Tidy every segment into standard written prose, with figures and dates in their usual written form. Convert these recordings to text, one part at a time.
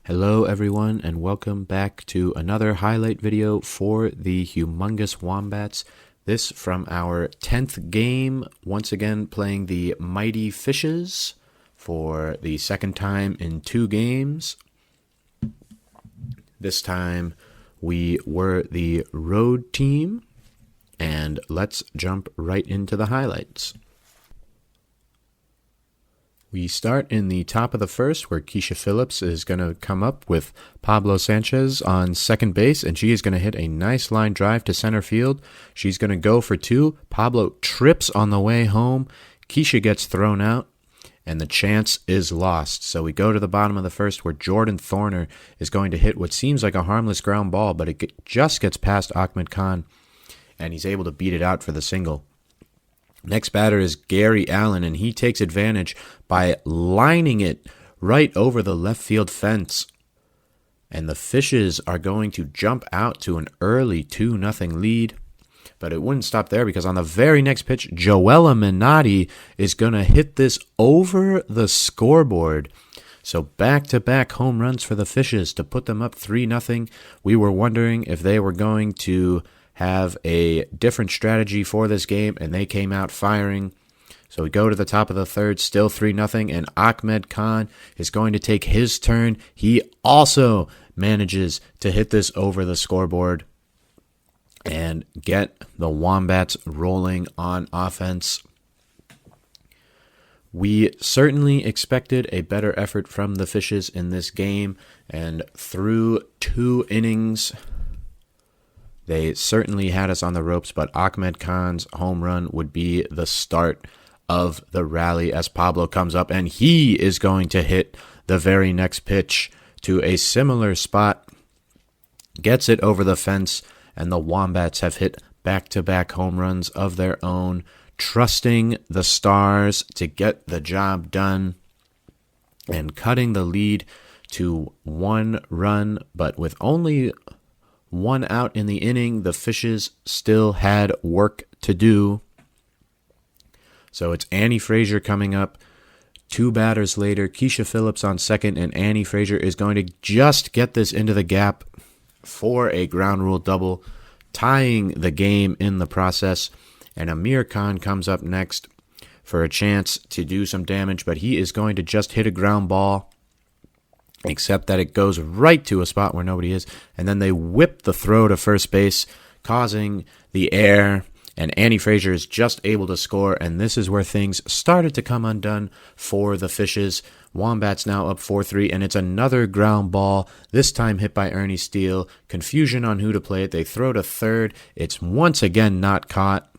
Hello everyone and welcome back to another highlight video for the Humongous Wombats. This from our 10th game, once again playing the Mighty Fishes for the second time in 2 games. This time we were the road team, and let's jump right into the highlights. We start in the top of the first, where Keisha Phillips is going to come up with Pablo Sanchez on second base, and she is going to hit a nice line drive to center field. She's going to go for 2. Pablo trips on the way home. Keisha gets thrown out, and the chance is lost. So we go to the bottom of the first, where Jordan Thorner is going to hit what seems like a harmless ground ball, but it just gets past Ahmed Khan, and he's able to beat it out for the single. Next batter is Gary Allen, and he takes advantage by lining it right over the left field fence. And the Fishes are going to jump out to an early 2-0 lead. But it wouldn't stop there, because on the very next pitch, Joella Minotti is going to hit this over the scoreboard. So back-to-back home runs for the Fishes to put them up 3-0. We were wondering if they were going to have a different strategy for this game, and they came out firing. So we go to the top of the third, still 3-0, and Ahmed Khan is going to take his turn. He also manages to hit this over the scoreboard and get the Wombats rolling on offense. We certainly expected a better effort from the Fishes in this game, and through 2 innings, they certainly had us on the ropes, but Ahmed Khan's home run would be the start of the rally as Pablo comes up, and he is going to hit the very next pitch to a similar spot, gets it over the fence, and the Wombats have hit back-to-back home runs of their own, trusting the Stars to get the job done and cutting the lead to 1 run, but with only 1 out in the inning, the Fishes still had work to do. So it's Annie Frazier coming up. 2 batters later, Keisha Phillips on second, and Annie Frazier is going to just get this into the gap for a ground rule double, tying the game in the process. And Amir Khan comes up next for a chance to do some damage, but he is going to just hit a ground ball, except that it goes right to a spot where nobody is, and then they whip the throw to first base, causing the error, and Annie Frazier is just able to score, and this is where things started to come undone for the Fishes. Wombats now up 4-3, and it's another ground ball, this time hit by Ernie Steele. Confusion on who to play it. They throw to third. It's once again not caught.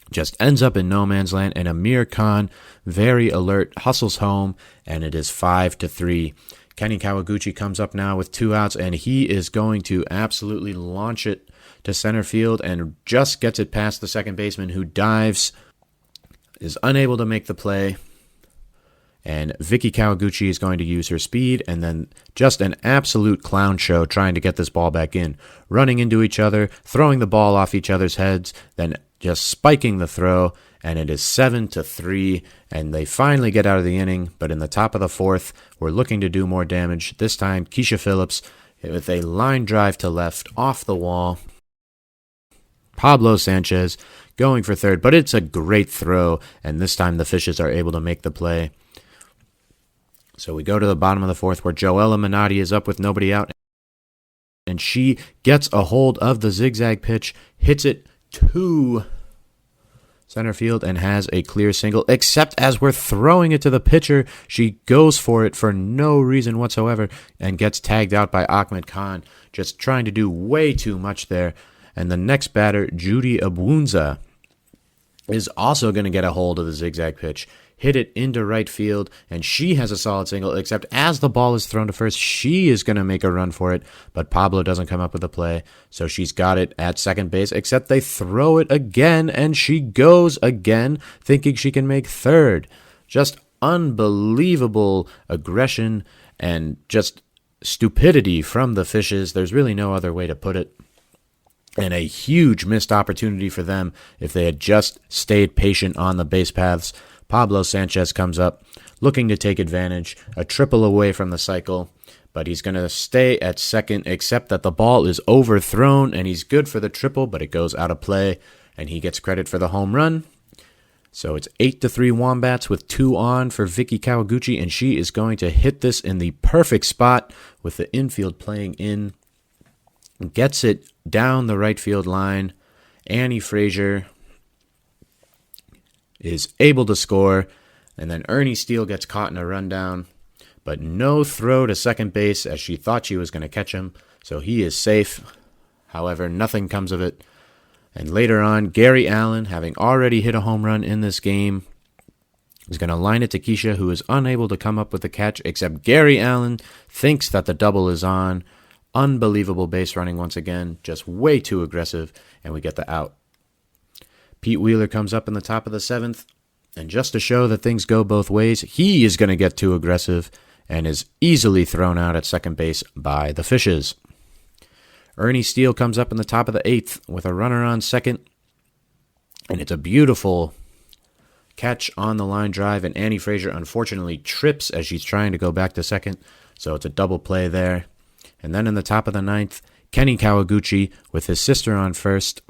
Just ends up in no man's land, and Amir Khan, very alert, hustles home, and it is 5-3. Kenny Kawaguchi comes up now with 2 outs, and he is going to absolutely launch it to center field and just gets it past the second baseman, who dives, is unable to make the play, and Vicky Kawaguchi is going to use her speed, and then just an absolute clown show trying to get this ball back in, running into each other, throwing the ball off each other's heads, then just spiking the throw, and it is 7-3, and they finally get out of the inning. But in the top of the fourth, we're looking to do more damage. This time, Keisha Phillips with a line drive to left off the wall. Pablo Sanchez going for third, but it's a great throw, and this time the Fishes are able to make the play. So we go to the bottom of the fourth, where Joella Minotti is up with nobody out, and she gets a hold of the zigzag pitch, hits it to center field, and has a clear single, except as we're throwing it to the pitcher, she goes for it for no reason whatsoever and gets tagged out by Ahmed Khan, just trying to do way too much there. And the next batter, Judy Abunza, is also going to get a hold of the zigzag pitch, hit it into right field, and she has a solid single, except as the ball is thrown to first, she is going to make a run for it, but Pablo doesn't come up with a play, so she's got it at second base, except they throw it again, and she goes again, thinking she can make third. Just unbelievable aggression and just stupidity from the Fishes. There's really no other way to put it. And a huge missed opportunity for them if they had just stayed patient on the base paths. Pablo Sanchez comes up, looking to take advantage, a triple away from the cycle, but he's going to stay at second, except that the ball is overthrown, and he's good for the triple, but it goes out of play, and he gets credit for the home run. So it's 8-3 Wombats with 2 on for Vicky Kawaguchi, and she is going to hit this in the perfect spot with the infield playing in. Gets it down the right field line. Annie Frazier is able to score, and then Ernie Steele gets caught in a rundown, but no throw to second base as she thought she was going to catch him, so he is safe. However, nothing comes of it. And later on, Gary Allen, having already hit a home run in this game, is going to line it to Keisha, who is unable to come up with the catch, except Gary Allen thinks that the double is on. Unbelievable base running once again, just way too aggressive, and we get the out. Pete Wheeler comes up in the top of the 7th, and just to show that things go both ways, he is going to get too aggressive and is easily thrown out at second base by the Fishes. Ernie Steele comes up in the top of the 8th with a runner on second, and it's a beautiful catch on the line drive, and Annie Frazier unfortunately trips as she's trying to go back to second, so it's a double play there. And then in the top of the 9th, Kenny Kawaguchi with his sister on first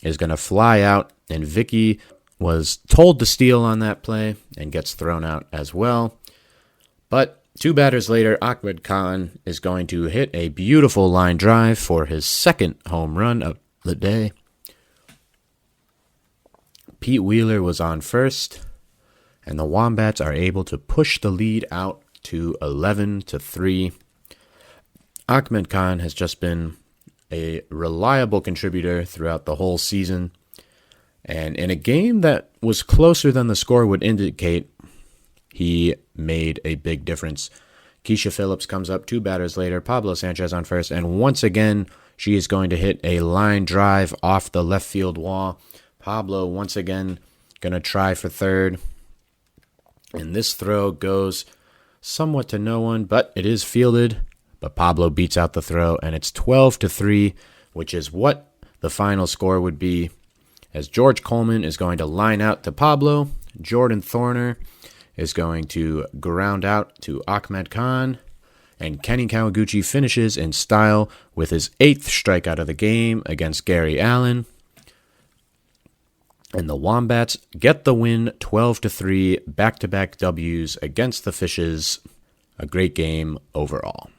is going to fly out, and Vicky was told to steal on that play and gets thrown out as well. But 2 batters later, Ahmed Khan is going to hit a beautiful line drive for his second home run of the day. Pete Wheeler was on first, and the Wombats are able to push the lead out to 11-3. Ahmed Khan has just been a reliable contributor throughout the whole season, and in a game that was closer than the score would indicate, he made a big difference. Keisha Phillips comes up 2 batters later, Pablo Sanchez on first, and once again, she is going to hit a line drive off the left field wall. Pablo once again going to try for third, and this throw goes somewhat to no one, but it is fielded, but Pablo beats out the throw, and it's 12-3, which is what the final score would be, as George Coleman is going to line out to Pablo, Jordan Thorner is going to ground out to Ahmed Khan, and Kenny Kawaguchi finishes in style with his 8th strikeout of the game against Gary Allen. And the Wombats get the win 12-3, back-to-back W's against the Fishes. A great game overall.